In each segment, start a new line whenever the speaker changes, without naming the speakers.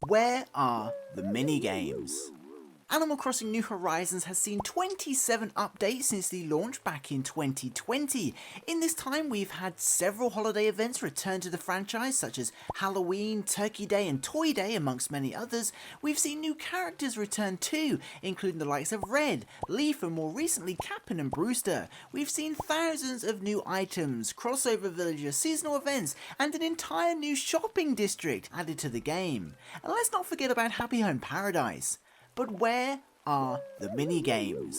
Where are the minigames? Animal Crossing New Horizons has seen 27 updates since the launch back in 2020. In this time, we've had several holiday events return to the franchise, such as Halloween, Turkey Day and Toy Day, amongst many others. We've seen new characters return too, including the likes of Red, Leaf and more recently Cap'n and Brewster. We've seen thousands of new items, crossover villagers, seasonal events and an entire new shopping district added to the game. And let's not forget about Happy Home Paradise. But where are the minigames?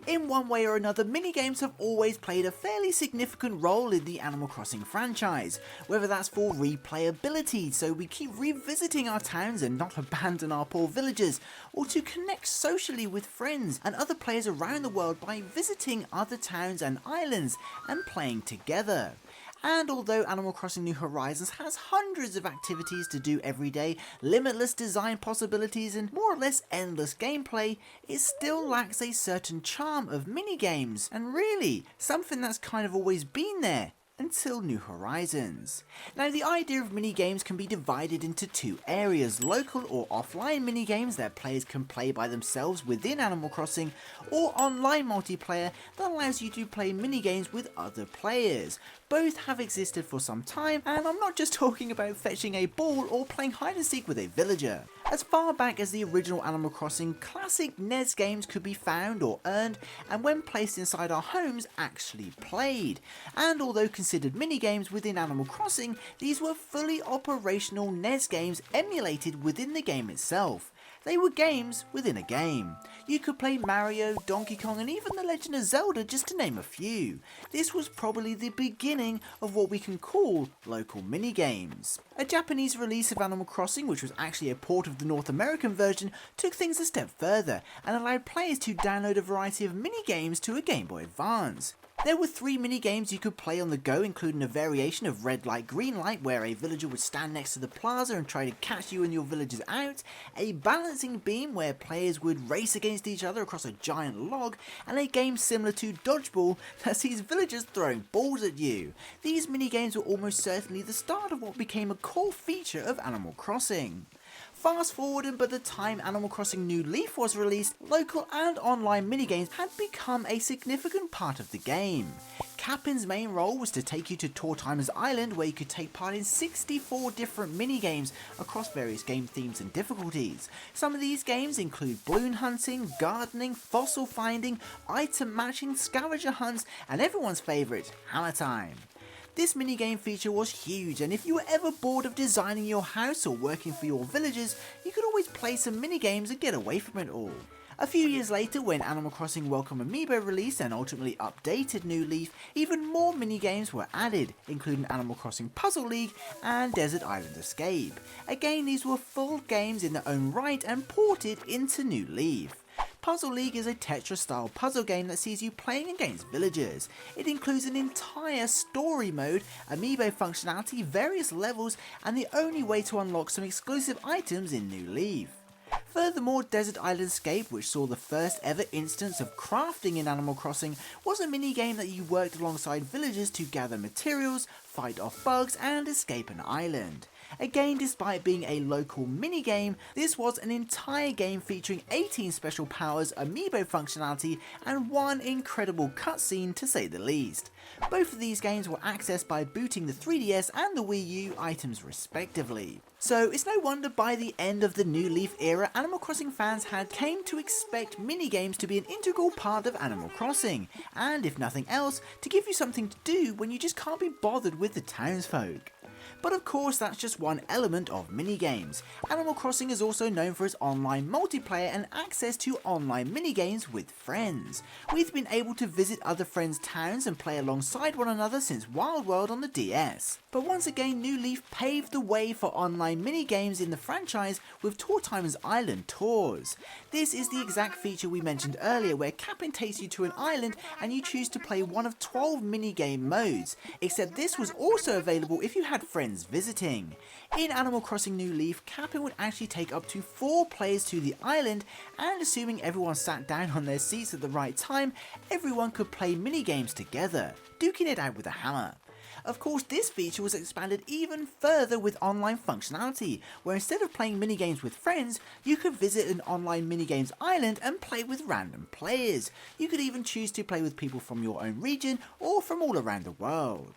In one way or another, minigames have always played a fairly significant role in the Animal Crossing franchise, whether that's for replayability, so we keep revisiting our towns and not abandon our poor villagers, or to connect socially with friends and other players around the world by visiting other towns and islands and playing together. And although Animal Crossing New Horizons has hundreds of activities to do every day, limitless design possibilities and more or less endless gameplay, it still lacks a certain charm of minigames, and really, something that's kind of always been there until New Horizons. Now, the idea of minigames can be divided into two areas: local or offline minigames that players can play by themselves within Animal Crossing, or online multiplayer that allows you to play minigames with other players. Both have existed for some time, and I'm not just talking about fetching a ball or playing hide and seek with a villager. As far back as the original Animal Crossing, classic NES games could be found or earned, and when placed inside our homes, actually played. And although considered minigames within Animal Crossing, these were fully operational NES games emulated within the game itself. They were games within a game. You could play Mario, Donkey Kong and even The Legend of Zelda, just to name a few. This was probably the beginning of what we can call local minigames. A Japanese release of Animal Crossing, which was actually a port of the North American version, took things a step further and allowed players to download a variety of minigames to a Game Boy Advance. There were 3 minigames you could play on the go, including a variation of Red Light Green Light where a villager would stand next to the plaza and try to catch you and your villagers out, a Balancing Beam where players would race against each other across a giant log, and a game similar to Dodgeball that sees villagers throwing balls at you. These minigames were almost certainly the start of what became a core feature of Animal Crossing. Fast forwarding, by the time Animal Crossing New Leaf was released, local and online minigames had become a significant part of the game. Cap'n's main role was to take you to Tortimer's Island, where you could take part in 64 different minigames across various game themes and difficulties. Some of these games include balloon hunting, gardening, fossil finding, item matching, scavenger hunts, and everyone's favourite, Hammer Time. This minigame feature was huge, and if you were ever bored of designing your house or working for your villagers, you could always play some minigames and get away from it all. A few years later, when Animal Crossing Welcome Amiibo released and ultimately updated New Leaf, even more minigames were added, including Animal Crossing Puzzle League and Desert Island Escape. Again, these were full games in their own right and ported into New Leaf. Puzzle League is a Tetris-style puzzle game that sees you playing against villagers. It includes an entire story mode, amiibo functionality, various levels, and the only way to unlock some exclusive items in New Leaf. Furthermore, Desert Island Escape, which saw the first ever instance of crafting in Animal Crossing, was a minigame that you worked alongside villagers to gather materials, fight off bugs, and escape an island. Again, despite being a local minigame, this was an entire game featuring 18 special powers, amiibo functionality, and one incredible cutscene to say the least. Both of these games were accessed by booting the 3DS and the Wii U items respectively. So it's no wonder by the end of the New Leaf era, Animal Crossing fans had came to expect minigames to be an integral part of Animal Crossing, and if nothing else, to give you something to do when you just can't be bothered with the townsfolk. But of course, that's just one element of minigames. Animal Crossing is also known for its online multiplayer and access to online minigames with friends. We've been able to visit other friends' towns and play alongside one another since Wild World on the DS. But once again, New Leaf paved the way for online minigames in the franchise with Tortimer's Island Tours. This is the exact feature we mentioned earlier, where Cap'n takes you to an island and you choose to play one of 12 minigame modes, except this was also available if you had friends visiting. In Animal Crossing New Leaf, Cap'n would actually take up to 4 players to the island, and assuming everyone sat down on their seats at the right time, everyone could play minigames together, duking it out with a hammer. Of course, this feature was expanded even further with online functionality, where instead of playing minigames with friends, you could visit an online minigames island and play with random players. You could even choose to play with people from your own region or from all around the world.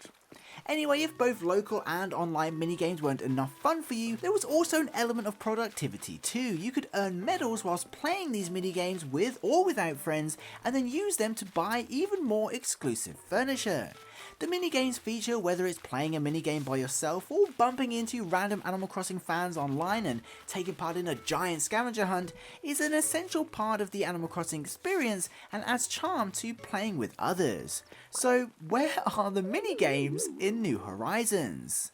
Anyway, if both local and online minigames weren't enough fun for you, there was also an element of productivity too. You could earn medals whilst playing these minigames with or without friends, and then use them to buy even more exclusive furniture. The minigames feature, whether it's playing a minigame by yourself or bumping into random Animal Crossing fans online and taking part in a giant scavenger hunt, is an essential part of the Animal Crossing experience and adds charm to playing with others. So where are the minigames in New Horizons?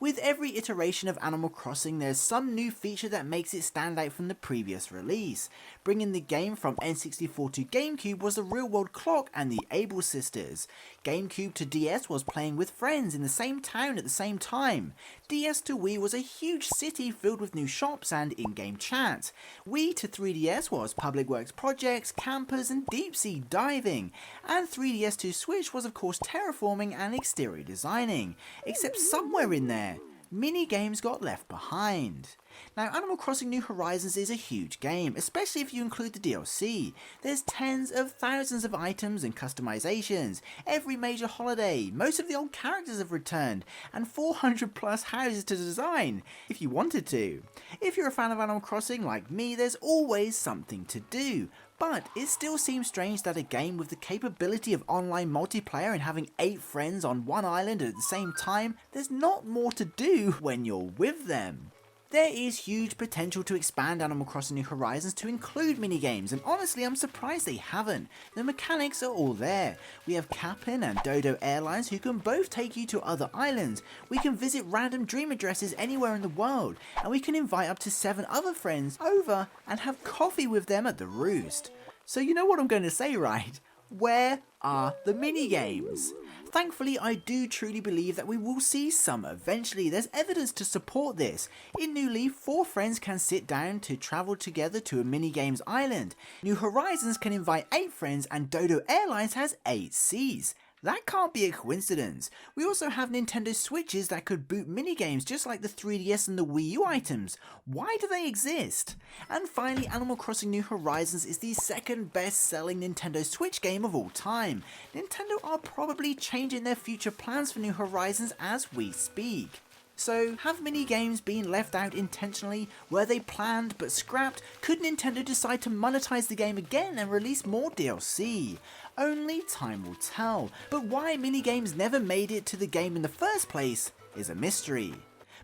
With every iteration of Animal Crossing, there's some new feature that makes it stand out from the previous release. Bringing the game from N64 to GameCube was the real world clock and the Able sisters. GameCube to DS was playing with friends in the same town at the same time. DS to Wii was a huge city filled with new shops and in-game chat. Wii to 3DS was public works projects, campers and deep sea diving. And 3DS to Switch was of course terraforming and exterior designing. Except somewhere in there, mini-games got left behind. Now, Animal Crossing New Horizons is a huge game, especially if you include the DLC. There's tens of thousands of items and customizations, every major holiday, most of the old characters have returned, and 400 plus houses to design, if you wanted to. If you're a fan of Animal Crossing like me, there's always something to do. But it still seems strange that a game with the capability of online multiplayer and having 8 friends on one island at the same time, there's not more to do when you're with them. There is huge potential to expand Animal Crossing New Horizons to include minigames, and honestly I'm surprised they haven't. The mechanics are all there. We have Cap'n and Dodo Airlines who can both take you to other islands. We can visit random dream addresses anywhere in the world, and we can invite up to 7 other friends over and have coffee with them at the Roost. So you know what I'm going to say, right? Where are the minigames? Thankfully, I do truly believe that we will see some eventually. There's evidence to support this. In New Leaf, 4 friends can sit down to travel together to a minigames island. New Horizons can invite 8 friends, and Dodo Airlines has 8 seats. That can't be a coincidence. We also have Nintendo Switches that could boot minigames just like the 3DS and the Wii U items. Why do they exist? And finally, Animal Crossing New Horizons is the second best selling Nintendo Switch game of all time. Nintendo are probably changing their future plans for New Horizons as we speak. So, have mini-games been left out intentionally? Were they planned but scrapped? Could Nintendo decide to monetize the game again and release more DLC? Only time will tell, but why mini-games never made it to the game in the first place is a mystery.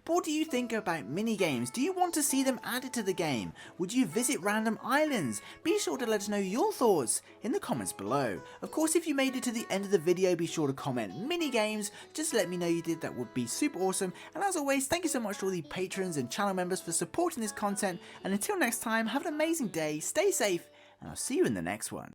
But what do you think about mini-games? Do you want to see them added to the game? Would you visit random islands? Be sure to let us know your thoughts in the comments below. Of course, if you made it to the end of the video, be sure to comment mini-games. Just let me know you did, that would be super awesome. And as always, thank you so much to all the patrons and channel members for supporting this content. And until next time, have an amazing day, stay safe, and I'll see you in the next one.